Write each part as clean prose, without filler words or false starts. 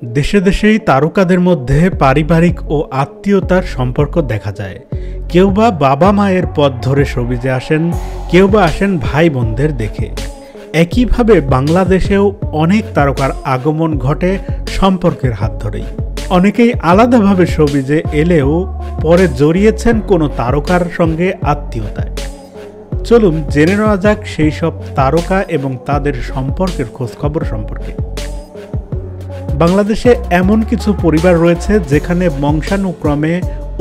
দেশে দেশেই তারকাদের মধ্যে পারিবারিক ও আত্মীয়তার সম্পর্ক দেখা যায়। কেউ বা বাবা মায়ের পথ ধরে শোবিজে আসেন, কেউ বা আসেন ভাই বোনদের দেখে। একইভাবে বাংলাদেশেও অনেক তারকার আগমন ঘটে সম্পর্কের হাত ধরেই। অনেকেই আলাদাভাবে শোবিজে এলেও পরে জড়িয়েছেন কোনো তারকার সঙ্গে আত্মীয়তায়। চলুন জেনে নেওয়া যাক সেই সব তারকা এবং তাদের সম্পর্কের খোঁজখবর সম্পর্কে। বাংলাদেশে এমন কিছু পরিবার রয়েছে যেখানে বংশানুক্রমে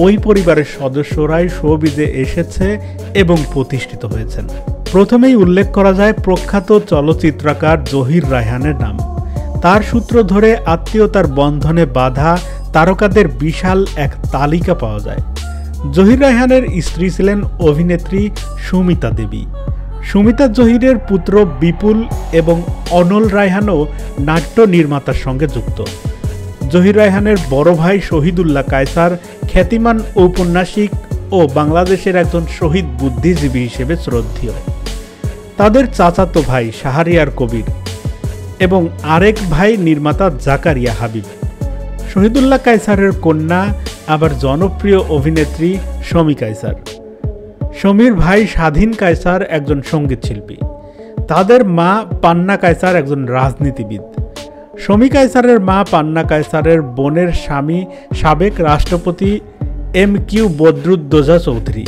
ওই পরিবারের সদস্যরাই শোবিজে এসেছে এবং প্রতিষ্ঠিত হয়েছেন। প্রথমেই উল্লেখ করা যায় প্রখ্যাত চলচ্চিত্রকার জহির রায়হানের নাম। তার সূত্র ধরে আত্মীয়তার বন্ধনে বাঁধা তারকাদের বিশাল এক তালিকা পাওয়া যায়। জহির রায়হানের স্ত্রী ছিলেন অভিনেত্রী সুমিতা দেবী। সুমিতা জহিরের পুত্র বিপুল এবং অনল রায়হানও নাট্য নির্মাতার সঙ্গে যুক্ত। জহির রায়হানের বড় ভাই শহীদুল্লাহ কায়সার খ্যাতিমান ঔপন্যাসিক ও বাংলাদেশের একজন শহীদ বুদ্ধিজীবী হিসেবে শ্রদ্ধেয়। তাদের চাচাতো ভাই শাহরিয়ার কবির এবং আরেক ভাই নির্মাতা জাকারিয়া হাবিব। শহীদুল্লাহ কায়সারের কন্যা আবার জনপ্রিয় অভিনেত্রী শমী কায়সার। শমীর ভাই স্বাধীন কায়সার একজন সঙ্গীত শিল্পী। তাদের মা পান্না কায়সার একজন রাজনীতিবিদ। শমী কায়সারের মা পান্না কায়সারের বোনের স্বামী সাবেক রাষ্ট্রপতি এম.কিউ. বদরুদ্দোজা চৌধুরী।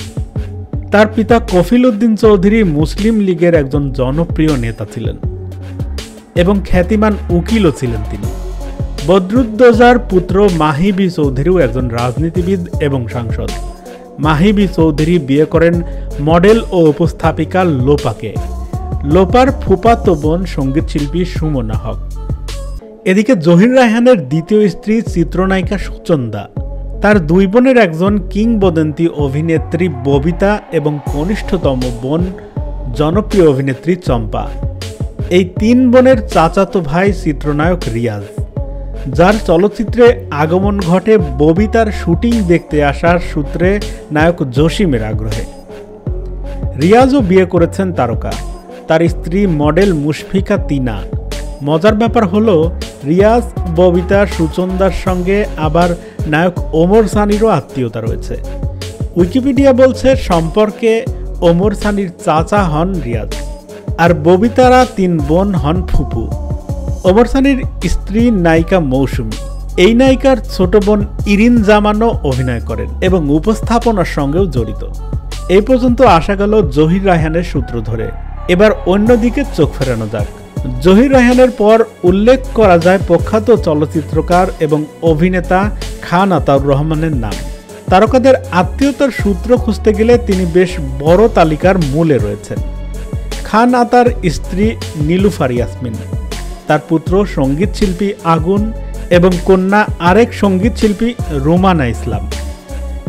তার পিতা কফিল উদ্দিন চৌধুরী মুসলিম লীগের একজন জনপ্রিয় নেতা ছিলেন এবং খ্যাতিমান উকিলও ছিলেন তিনি। বদরুদ্দোজার পুত্র মাহিবি চৌধুরীও একজন রাজনীতিবিদ এবং সাংসদ। মাহিবি চৌধুরী বিয়ে করেন মডেল ও উপস্থাপিকা লোপাকে। লোপার ফুফাতো বোন সঙ্গীতশিল্পী সুমনা হক। এদিকে জহির রায়হানের দ্বিতীয় স্ত্রী চিত্রনায়িকা সুচন্দা। তার দুই বোনের একজন কিংবদন্তি অভিনেত্রী ববিতা এবং কনিষ্ঠতম বোন জনপ্রিয় অভিনেত্রী চম্পা। এই তিন বোনের চাচাতো ভাই চিত্রনায়ক রিয়াজ, যার চলচ্চিত্রে আগমন ঘটে ববিতার শুটিং দেখতে আসার সূত্রে নায়ক জসিমের আগ্রহে। রিয়াজও বিয়ে করেছেন তারকা। তার স্ত্রী মডেল মুশফিকা তিনা। মজার ব্যাপার হলো রিয়াজ, ববিতা, সুচন্দার সঙ্গে আবার নায়ক ওমর সানিরও আত্মীয়তা রয়েছে। উইকিপিডিয়া বলছে সম্পর্কে ওমর সানির চাচা হন রিয়াজ, আর ববিতারা তিন বোন হন ফুপু। ওমর সানির স্ত্রী নায়িকা মৌসুমী। এই নায়িকার ছোট বোন ইরিন জামানও অভিনয় করেন এবং উপস্থাপনার সঙ্গেও জড়িত। এই পর্যন্ত আসা গেল জহির রায়হানের সূত্র ধরে। এবার অন্যদিকে চোখ ফেরানো যাক। জহির রায়হানের পর উল্লেখ করা যায় প্রখ্যাত চলচ্চিত্রকার এবং অভিনেতা খান আতাউর রহমানের নাম। তারকাদের আত্মীয়তার সূত্র খুঁজতে গেলে তিনি বেশ বড় তালিকার মূলে রয়েছেন। খান আতার স্ত্রী নীলুফার ইয়াসমিন, তার পুত্র সঙ্গীতশিল্পী আগুন এবং কন্যা আরেক সঙ্গীতশিল্পী রুমানা ইসলাম।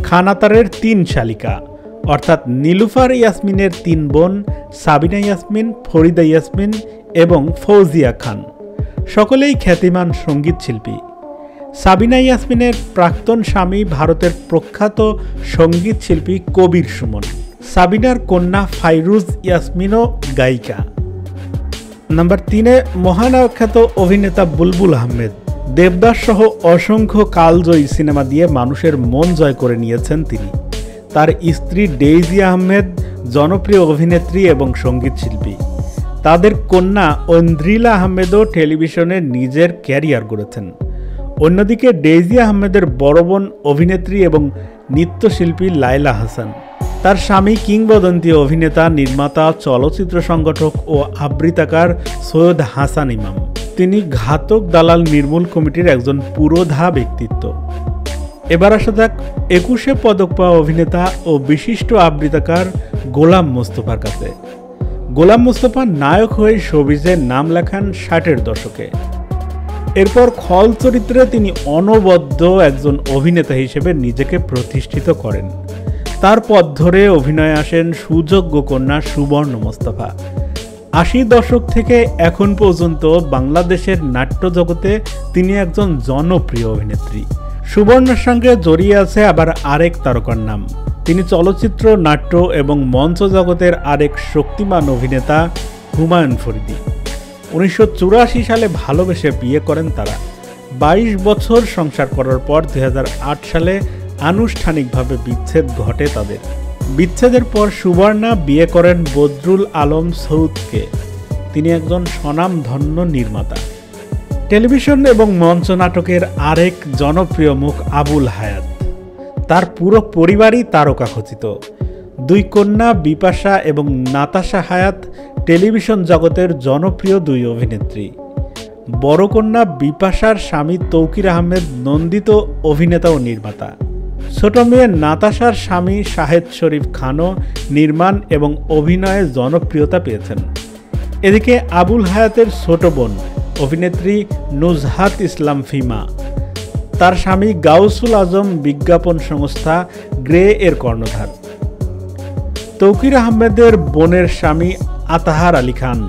খান আতারের তিন শালিকা অর্থাৎ নীলুফার ইয়াসমিনের তিন বোন সাবিনা ইয়াসমিন, ফরিদা ইয়াসমিন এবং ফৌজিয়া খান, সকলেই খ্যাতিমান সঙ্গীতশিল্পী। সাবিনা ইয়াসমিনের প্রাক্তন স্বামী ভারতের প্রখ্যাত সঙ্গীতশিল্পী কবির সুমন। সাবিনার কন্যা ফাইরুজ ইয়াসমিনও গায়িকা। নাম্বার 3-এ মহানায়ক অভিনেতা বুলবুল আহমেদ। দেবদাস সহ অসংখ্য কালজয়ী সিনেমা দিয়ে মানুষের মন জয় করে নিয়েছেন তিনি। তার স্ত্রী ডেইজি আহমেদ জনপ্রিয় অভিনেত্রী এবং সঙ্গীতশিল্পী। তাদের কন্যা ঐন্দ্রিলা আহমেদও টেলিভিশনে নিজের ক্যারিয়ার গড়েছেন। অন্যদিকে ডেইজি আহমেদের বড় বোন অভিনেত্রী এবং নৃত্যশিল্পী লায়লা হাসান। তার স্বামী কিংবদন্তি অভিনেতা, নির্মাতা, চলচ্চিত্র সংগঠক ও আবৃত্তিকার সৈয়দ হাসান ইমাম। তিনি ঘাতক দালাল নির্মূল কমিটির একজন পুরোধা ব্যক্তিত্ব। এবার আসা যাক 21শে পদক পাওয়া অভিনেতা ও বিশিষ্ট আবৃত্তিকার গোলাম মোস্তফার কাছে। গোলাম মোস্তফা নায়ক হয়ে শোবিজে নাম লেখান 60-এর দশকে। এরপর খল চরিত্রে তিনি অনবদ্য একজন অভিনেতা হিসেবে নিজেকে প্রতিষ্ঠিত করেন। তার পথ ধরে অভিনয়ে আসেন সুযোগ্য কন্যা সুবর্ণ মোস্তফা। 80 দশক থেকে এখন পর্যন্ত বাংলাদেশের নাট্য জগতে তিনি একজন জনপ্রিয় অভিনেত্রী। সুবর্ণের সঙ্গে জড়িয়ে আছে আবার আরেক তারকার নাম। তিনি চলচ্চিত্র, নাট্য এবং মঞ্চ জগতের আরেক শক্তিমান অভিনেতা হুমায়ুন ফরিদী। 1984 সালে ভালোবেসে বিয়ে করেন তারা। 22 বছর সংসার করার পর 2008 সালে আনুষ্ঠানিকভাবে বিচ্ছেদ ঘটে তাদের। বিচ্ছেদের পর সুবর্ণা বিয়ে করেন বদরুল আলম সৌদকে। তিনি একজন স্বনামধন্য নির্মাতা। টেলিভিশন এবং মঞ্চ নাটকের আরেক জনপ্রিয় মুখ আবুল হায়াত। তার পুরো পরিবারই তারকাখচিত। 2 কন্যা বিপাশা এবং নাতাশা হায়াত টেলিভিশন জগতের জনপ্রিয় 2 অভিনেত্রী। বড় কন্যা বিপাশার স্বামী তৌকির আহমেদ নন্দিত অভিনেতা ও নির্মাতা। ছোট মেয়ে নাতাশার স্বামী শাহেদ শরীফ খানও নির্মাণ এবং অভিনয়ে জনপ্রিয়তা পেয়েছেন। এদিকে আবুল হায়াতের ছোট বোন অভিনেত্রী নুজহাত ইসলাম ফিমা। তার স্বামী গাউসুল আজম বিজ্ঞাপন সংস্থা গ্রে এর কর্ণধার। তৌকির আহমেদের বোনের স্বামী আতাহার আলী খান,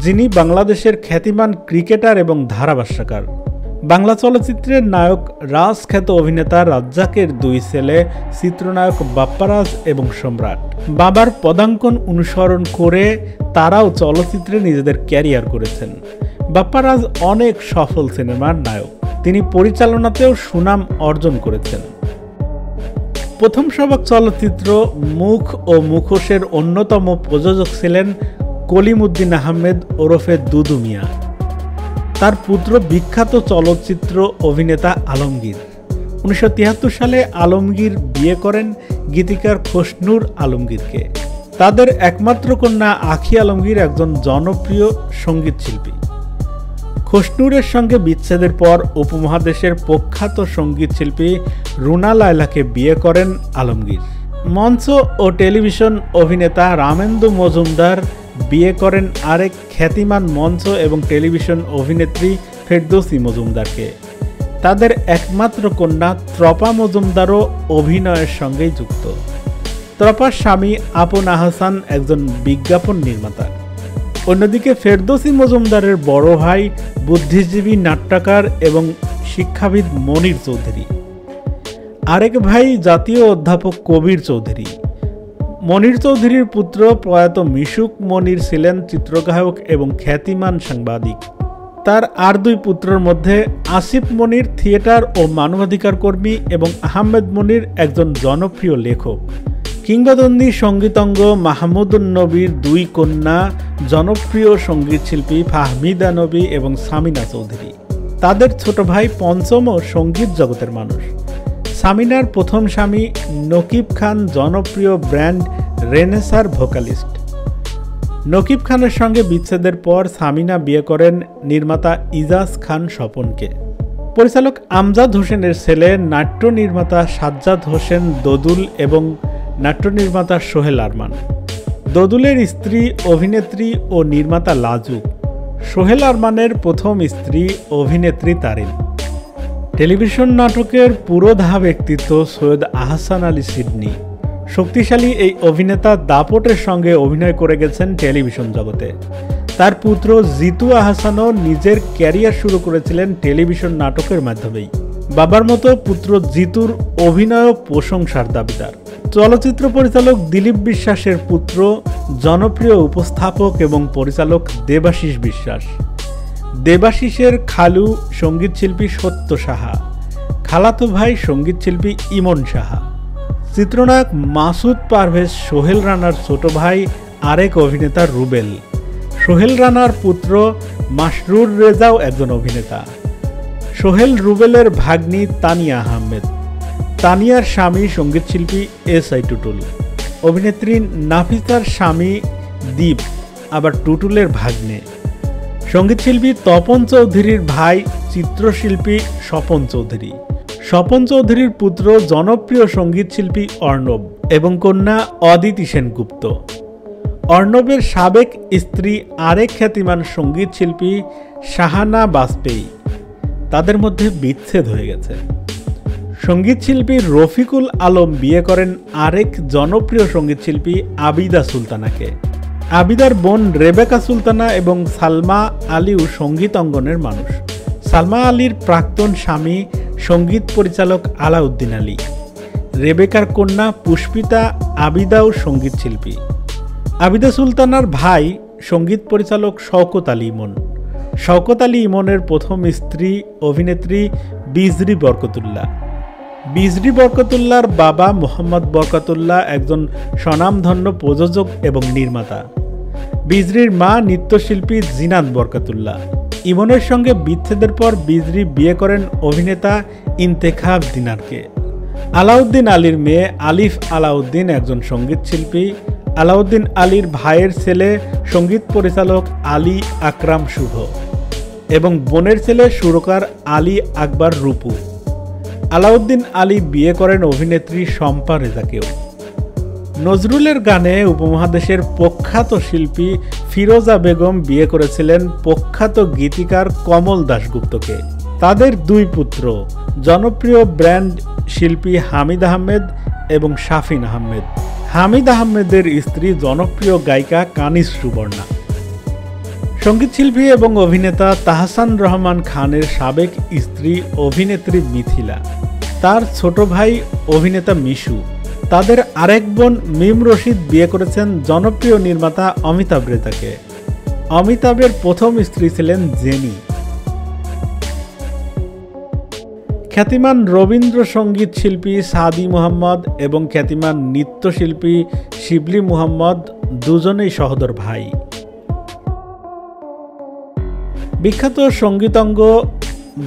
যিনি বাংলাদেশের খ্যাতিমান ক্রিকেটার এবং ধারাভাষ্যকার। বাংলা চলচ্চিত্রের নায়ক রাজখ্যাত অভিনেতা রাজ্জাকের 2 ছেলে চিত্রনায়ক বাপ্পারাজ এবং সম্রাট। বাবার পদাঙ্কন অনুসরণ করে তারাও চলচ্চিত্রে নিজেদের ক্যারিয়ার করেছেন। বাপ্পারাজ অনেক সফল সিনেমার নায়ক। তিনি পরিচালনাতেও সুনাম অর্জন করেছেন। প্রথম সবাক চলচ্চিত্র মুখ ও মুখোশের অন্যতম প্রযোজক ছিলেন কলিমউদ্দিন আহমেদ ওরফে দুদু মিয়া। তার পুত্র বিখ্যাত চলচ্চিত্র অভিনেতা আলমগীর। 1973 সালে আলমগীর বিয়ে করেন গীতিকার খোসনুর আলমগীরকে। তাদের একমাত্র কন্যা আখি আলমগীর একজন জনপ্রিয় সঙ্গীত শিল্পী। খোসনুরের সঙ্গে বিচ্ছেদের পর উপমহাদেশের প্রখ্যাত সঙ্গীত শিল্পী রুনা লায়লাকে বিয়ে করেন আলমগীর। মঞ্চ ও টেলিভিশন অভিনেতা রামেন্দু মজুমদার বিয়ে করেন আরেক খ্যাতিমান মঞ্চ এবং টেলিভিশন অভিনেত্রী ফেরদৌসী মজুমদারকে। তাদের একমাত্র কন্যা ত্রপা মজুমদারও অভিনয়ের সঙ্গেই যুক্ত। ত্রপার স্বামী আপন আহসান একজন বিজ্ঞাপন নির্মাতা। অন্যদিকে ফেরদৌসী মজুমদারের বড় ভাই বুদ্ধিজীবী নাট্যকার এবং শিক্ষাবিদ মনির চৌধুরী। আরেক ভাই জাতীয় অধ্যাপক কবির চৌধুরী। মনির চৌধুরীর পুত্র প্রয়াত মিশুক মনির ছিলেন চিত্রগ্রাহক এবং খ্যাতিমান সাংবাদিক। তার আর 2 পুত্রের মধ্যে আসিফ মনির থিয়েটার ও মানবাধিকার কর্মী এবং আহমেদ মনির একজন জনপ্রিয় লেখক। কিংবদন্তি সঙ্গীতজ্ঞ মাহমুদুন নবীর 2 কন্যা জনপ্রিয় সঙ্গীতশিল্পী ফাহমিদা নবী এবং সামিনা চৌধুরী। তাদের ছোট ভাই পঞ্চম ও সঙ্গীত জগতের মানুষ। সামিনার প্রথম স্বামী নকিব খান জনপ্রিয় ব্র্যান্ড রেনেসার ভোকালিস্ট। নকিব খানের সঙ্গে বিচ্ছেদের পর সামিনা বিয়ে করেন নির্মাতা ইজাজ খান স্বপনকে। পরিচালক আমজাদ হোসেনের ছেলে নাট্য নির্মাতা সাজ্জাদ হোসেন দোদুল এবং নাট্য নির্মাতা সোহেল আরমান। দোদুলের স্ত্রী অভিনেত্রী ও নির্মাতা লাজু। সোহেল আরমানের প্রথম স্ত্রী অভিনেত্রী তারিন। টেলিভিশন নাটকের পুরোধা ব্যক্তিত্ব সৈয়দ আহসান আলী সিডনি। শক্তিশালী এই অভিনেতা দাপটের সঙ্গে অভিনয় করে গেছেন টেলিভিশন জগতে। তার পুত্র জিতু আহসানও নিজের ক্যারিয়ার শুরু করেছিলেন টেলিভিশন নাটকের মাধ্যমেই। বাবার মতো পুত্র জিতুর অভিনয় প্রশংসার দাবিদার। চলচ্চিত্র পরিচালক দিলীপ বিশ্বাসের পুত্র জনপ্রিয় উপস্থাপক এবং পরিচালক দেবাশিস বিশ্বাস। দেবাশিসের খালু সঙ্গীতশিল্পী সত্য সাহা। খালাতো ভাই সঙ্গীতশিল্পী ইমন সাহা। চিত্রনায়ক মাসুদ পারভেজ সোহেল রানার ছোট ভাই আরেক অভিনেতা রুবেল। সোহেল রানার পুত্র মাসরুর রেজাও একজন অভিনেতা। সোহেল রুবেলের ভাগ্নি তানিয়া আহমেদ। তানিয়ার স্বামী সঙ্গীতশিল্পী এস.আই. টুটুল। অভিনেত্রী নাফিসার স্বামী দীপ আবার টুটুলের ভাগ্নে। সঙ্গীতশিল্পী তপন চৌধুরীর ভাই চিত্রশিল্পী স্বপন চৌধুরী। স্বপন চৌধুরীর পুত্র জনপ্রিয় সঙ্গীতশিল্পী অর্ণব এবং কন্যা অদিতি সেনগুপ্ত। অর্ণবের সাবেক স্ত্রী আরেক খ্যাতিমান সঙ্গীতশিল্পী শাহানা বাজপেয়ী। তাদের মধ্যে বিচ্ছেদ হয়ে গেছে। সঙ্গীতশিল্পী রফিকুল আলম বিয়ে করেন আরেক জনপ্রিয় সঙ্গীতশিল্পী আবিদা সুলতানাকে। আবিদার বোন রেবেকা সুলতানা এবং সালমা আলীও সঙ্গীত অঙ্গনের মানুষ। সালমা আলীর প্রাক্তন স্বামী সঙ্গীত পরিচালক আলাউদ্দিন আলী। রেবেকার কন্যা পুষ্পিতা আবিদাও সঙ্গীতশিল্পী। আবিদা সুলতানার ভাই সঙ্গীত পরিচালক শওকত আলী ইমন। শওকত আলী ইমনের প্রথম স্ত্রী অভিনেত্রী বিজরি বরকতুল্লাহ। বিজরি বরকতুল্লাহর বাবা মোহাম্মদ বরকতুল্লাহ একজন স্বনামধন্য প্রযোজক এবং নির্মাতা। বিজরির মা নৃত্যশিল্পী জিনাত বরকতুল্লাহ। ইমনের সঙ্গে বিচ্ছেদের পর বিজরি বিয়ে করেন অভিনেতা ইন্তেখাব দিনারকে। আলাউদ্দিন আলীর মেয়ে আলিফ আলাউদ্দিন একজন সঙ্গীত শিল্পী। আলাউদ্দিন আলীর ভাইয়ের ছেলে সঙ্গীত পরিচালক আলী আকরাম শুভ এবং বোনের ছেলে সুরকার আলী আকবর রূপু। আলাউদ্দিন আলী বিয়ে করেন অভিনেত্রী শম্পা রেজাকেও। নজরুলের গানে উপমহাদেশের প্রখ্যাত শিল্পী ফিরোজা বেগম বিয়ে করেছিলেন প্রখ্যাত গীতিকার কমল দাশগুপ্তকে। তাদের দুই পুত্র জনপ্রিয় ব্যান্ড শিল্পী হামিদ আহমেদ এবং শাফিন আহমেদ। হামিদ আহমেদের স্ত্রী জনপ্রিয় গায়িকা কানিজ সুবর্ণা। সঙ্গীতশিল্পী এবং অভিনেতা তাহসান রহমান খানের সাবেক স্ত্রী অভিনেত্রী মিথিলা। তার ছোট ভাই অভিনেতা মিশু। তাদের আরেক বোন মিম রশিদ বিয়ে করেছেন জনপ্রিয় নির্মাতা অমিতাভ রেজাকে। অমিতাভের প্রথম স্ত্রী ছিলেন জেনি। খ্যাতিমান রবীন্দ্রসঙ্গীত শিল্পী সাদি মোহাম্মদ এবং খ্যাতিমান নৃত্যশিল্পী শিবলি মুহাম্মদ দুজনেই সহোদর ভাই। বিখ্যাত সঙ্গীতজ্ঞ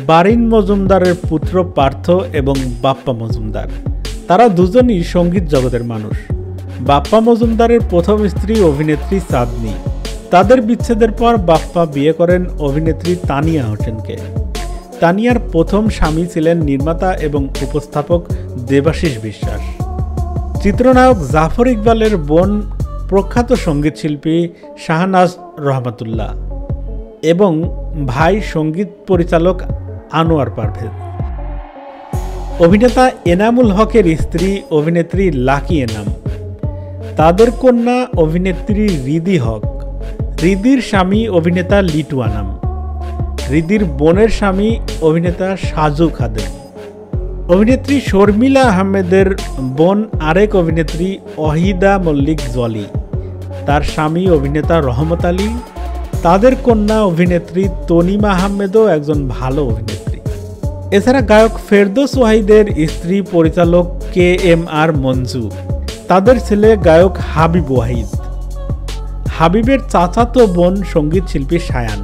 বারিন মজুমদারের পুত্র পার্থ এবং বাপ্পা মজুমদার। তারা দুজনই সঙ্গীত জগতের মানুষ। বাপ্পা মজুমদারের প্রথম স্ত্রী অভিনেত্রী চাঁদনী। তাদের বিচ্ছেদের পর বাপ্পা বিয়ে করেন অভিনেত্রী তানিয়া হোসেনকে। তানিয়ার প্রথম স্বামী ছিলেন নির্মাতা এবং উপস্থাপক দেবাশিস বিশ্বাস। চিত্রনায়ক জাফর ইকবালের বোন প্রখ্যাত সঙ্গীতশিল্পী শাহনাজ রহমাতুল্লাহ এবং ভাই সঙ্গীত পরিচালক আনোয়ার পারভেজ। অভিনেতা এনামুল হকের স্ত্রী অভিনেত্রী লাকি এনাম। তাদের কন্যা অভিনেত্রী রিদি হক। রিদির স্বামী অভিনেতা লিটু আনাম। রিদির বোনের স্বামী অভিনেতা সাজু খাদেম। অভিনেত্রী শর্মিলা আহমেদের বোন আরেক অভিনেত্রী অহিদা মল্লিক জলি। তার স্বামী অভিনেতা রহমত আলী। তাদের কন্যা অভিনেত্রী তনিমা আহমেদও একজন ভালো অভিনেত্রী। এছাড়া গায়ক ফেরদৌস ওয়াহিদের স্ত্রী পরিচালক KMR মঞ্জু। তাদের ছেলে গায়ক হাবিব ওয়াহিদ। হাবিবের চাচাতো বোন সঙ্গীত শিল্পী সায়ান।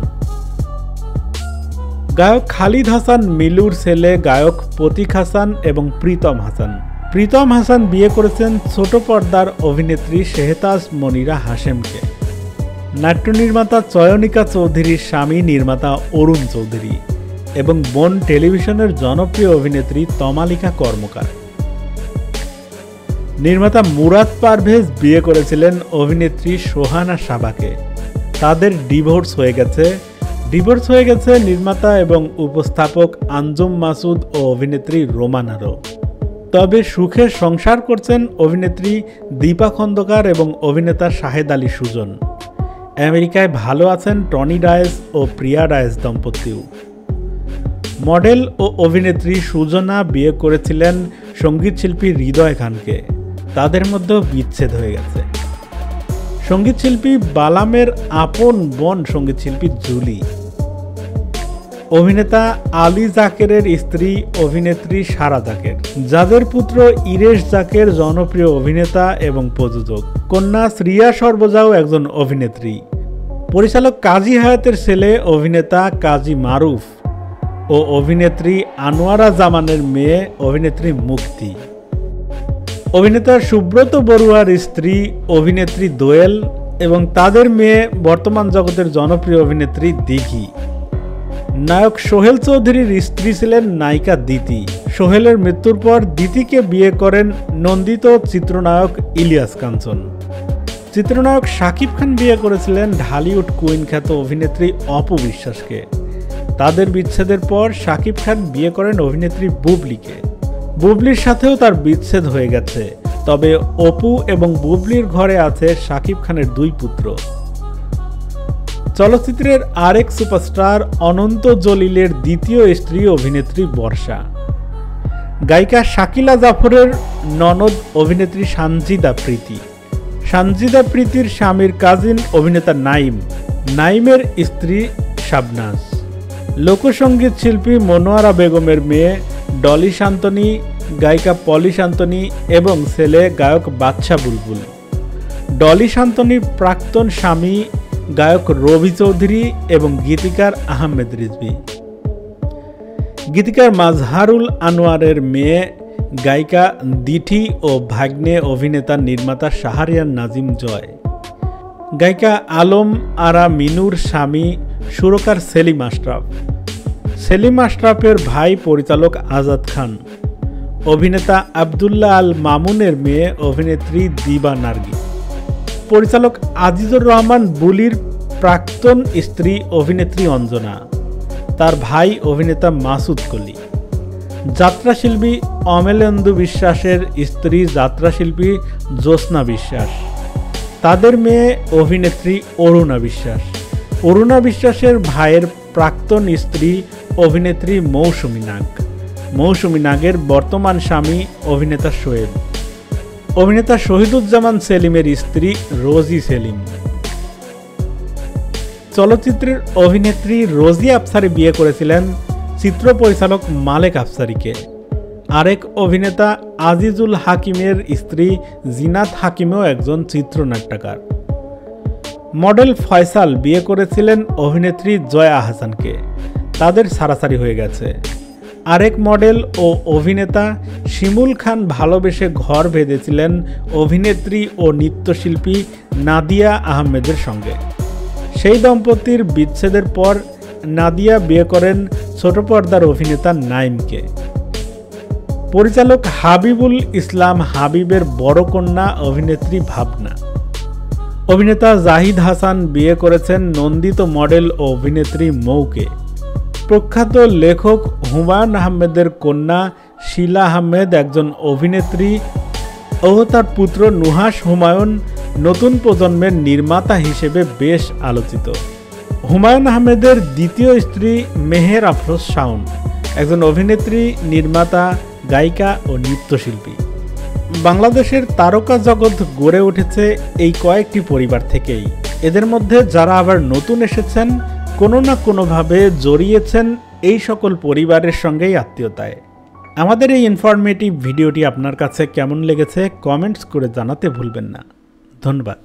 গায়ক খালিদ হাসান মিলুর ছেলে গায়ক প্রতীক হাসান এবং প্রীতম হাসান। প্রীতম হাসান বিয়ে করেছেন ছোট পর্দার অভিনেত্রী শেহতাজ মনিরা হাশেমকে। নাট্য নির্মাতা চয়নিকা চৌধুরীর স্বামী নির্মাতা অরুণ চৌধুরী এবং বোন টেলিভিশনের জনপ্রিয় অভিনেত্রী তমালিকা কর্মকার। নির্মাতা মুরাদ পারভেজ বিয়ে করেছিলেন অভিনেত্রী সোহানা সাবাকে। তাদের ডিভোর্স হয়ে গেছে নির্মাতা এবং উপস্থাপক আঞ্জুম মাসুদ ও অভিনেত্রী রোমানারও। তবে সুখে সংসার করছেন অভিনেত্রী দীপা খন্দকার এবং অভিনেতা শাহেদ আলী সুজন। আমেরিকায় ভালো আছেন টনি ডায়েস ও প্রিয়া ডায়েস দম্পতিও। মডেল ও অভিনেত্রী সুজনা বিয়ে করেছিলেন সঙ্গীতশিল্পী হৃদয় খানকে। তাদের মধ্যেও বিচ্ছেদ হয়ে গেছে। সঙ্গীতশিল্পী বালামের আপন বোন সঙ্গীতশিল্পী জুলি। অভিনেতা আলী জাকেরের স্ত্রী অভিনেত্রী সারা জাকের, যাদের পুত্র ইরেশ জাকের জনপ্রিয় অভিনেতা এবং প্রযোজক। কন্যা শ্রিয়া সর্বজাও একজন অভিনেত্রী। পরিচালক কাজী হায়াতের ছেলে অভিনেতা কাজী মারুফ ও অভিনেত্রী আনোয়ারা জামানের মেয়ে অভিনেত্রী মুক্তি। অভিনেতা সুব্রত বড়ুয়ার স্ত্রী অভিনেত্রী দোয়েল এবং তাদের মেয়ে বর্তমান জগতের জনপ্রিয় অভিনেত্রী দিঘি। নায়ক সোহেল চৌধুরীর স্ত্রী ছিলেন নায়িকা দিতি। সোহেলের মৃত্যুর পর দিতিকে বিয়ে করেন নন্দিত চিত্রনায়ক ইলিয়াস কাঞ্চন। চিত্রনায়ক শাকিব খান বিয়ে করেছিলেন ঢালিউড কুইন খ্যাত অভিনেত্রী অপু বিশ্বাসকে। তাদের বিচ্ছেদের পর শাকিব খান বিয়ে করেন অভিনেত্রী বুবলিকে। বুবলির সাথেও তার বিচ্ছেদ হয়ে গেছে। তবে অপু এবং বুবলির ঘরে আছে শাকিব খানের দুই পুত্র। চলচ্চিত্রের আরেক সুপারস্টার অনন্ত জলিলের দ্বিতীয় স্ত্রী অভিনেত্রী বর্ষা। গায়িকা শাকিলা জাফরের ননদ অভিনেত্রী সানজিদা প্রীতি। সানজিদা প্রীতির স্বামীর কাজিন অভিনেতা নাইম। নাইমের স্ত্রী শাবনাজ। লোকসঙ্গীত শিল্পী মনোয়ারা বেগমের মেয়ে ডলি শান্তনী, গায়িকা পলি শান্তনী এবং ছেলে গায়ক বাদশা বুলবুল। ডলি শান্তনীর প্রাক্তন স্বামী গায়ক রবি চৌধুরী এবং গীতিকার আহমেদ রিজভী। গীতিকার মাজহারুল আনোয়ারের মেয়ে গায়িকা দিঠি ও ভাগ্নে অভিনেতা নির্মাতা শাহরিয়ার নাজিম জয়। গায়িকা আলম আরা মিনুর স্বামী সুরকার সেলিম আশরাফ। সেলিম আশরাফের ভাই পরিচালক আজাদ খান। অভিনেতা আবদুল্লাহ আল মামুনের মেয়ে অভিনেত্রী দিবা নার্গি। পরিচালক আজিজুর রহমান বুলির প্রাক্তন স্ত্রী অভিনেত্রী অঞ্জনা। তার ভাই অভিনেতা মাসুদ কলি। যাত্রাশিল্পী অমলেন্দু বিশ্বাসের স্ত্রী যাত্রাশিল্পী জ্যোৎস্না বিশ্বাস। তাদের মেয়ে অভিনেত্রী অরুণা বিশ্বাস। অরুণা বিশ্বাসের ভাইয়ের প্রাক্তন স্ত্রী অভিনেত্রী মৌসুমী নাগ। মৌসুমী নাগের বর্তমান স্বামী অভিনেতা শোয়েব। অভিনেতা শহীদুজ্জামান সেলিমের স্ত্রী রোজি সেলিম। চলচ্চিত্রের অভিনেত্রী রোজি আফসারি বিয়ে করেছিলেন চিত্র পরিচালক মালেক আফসারিকে। আরেক অভিনেতা আজিজুল হাকিমের স্ত্রী জিনাত হাকিমও একজন চিত্রনাট্যকার। মডেল ফয়সাল বিয়ে করেছিলেন অভিনেত্রী জয়া আহসানকে। তাদের ছাড়াছাড়ি হয়ে গেছে। আরেক মডেল ও অভিনেতা শিমুল খান ভালোবেসে ঘর বেঁধেছিলেন অভিনেত্রী ও নৃত্যশিল্পী নাদিয়া আহমেদের সঙ্গে। সেই দম্পতির বিচ্ছেদের পর নাদিয়া বিয়ে করেন ছোট পর্দার অভিনেতা নাইমকে। পরিচালক হাবিবুল ইসলাম হাবিবের বড় কন্যা অভিনেত্রী ভাবনা। অভিনেতা জাহিদ হাসান বিয়ে করেছেন নন্দিত মডেল ও অভিনেত্রী মৌকে। প্রখ্যাত লেখক হুমায়ুন আহমেদের কন্যা শিলা আহমেদ একজন অভিনেত্রী ও তার পুত্র নুহাস হুমায়ুন নতুন প্রজন্মের নির্মাতা হিসেবে বেশ আলোচিত। হুমায়ুন আহমেদের দ্বিতীয় স্ত্রী মেহের আফরোজ শাওন একজন অভিনেত্রী, নির্মাতা, গায়িকা ও নৃত্যশিল্পী। বাংলাদেশের তারকা জগৎ গড়ে উঠেছে এই কয়েকটি পরিবার থেকেই। এদের মধ্যে যারা আবার নতুন এসেছেন, কোনো না কোনোভাবে জড়িয়েছেন এই সকল পরিবারের সঙ্গেই আত্মীয়তায়। আমাদের এই ইনফরমেটিভ ভিডিওটি আপনার কাছে কেমন লেগেছে কমেন্টস করে জানাতে ভুলবেন না। ধন্যবাদ।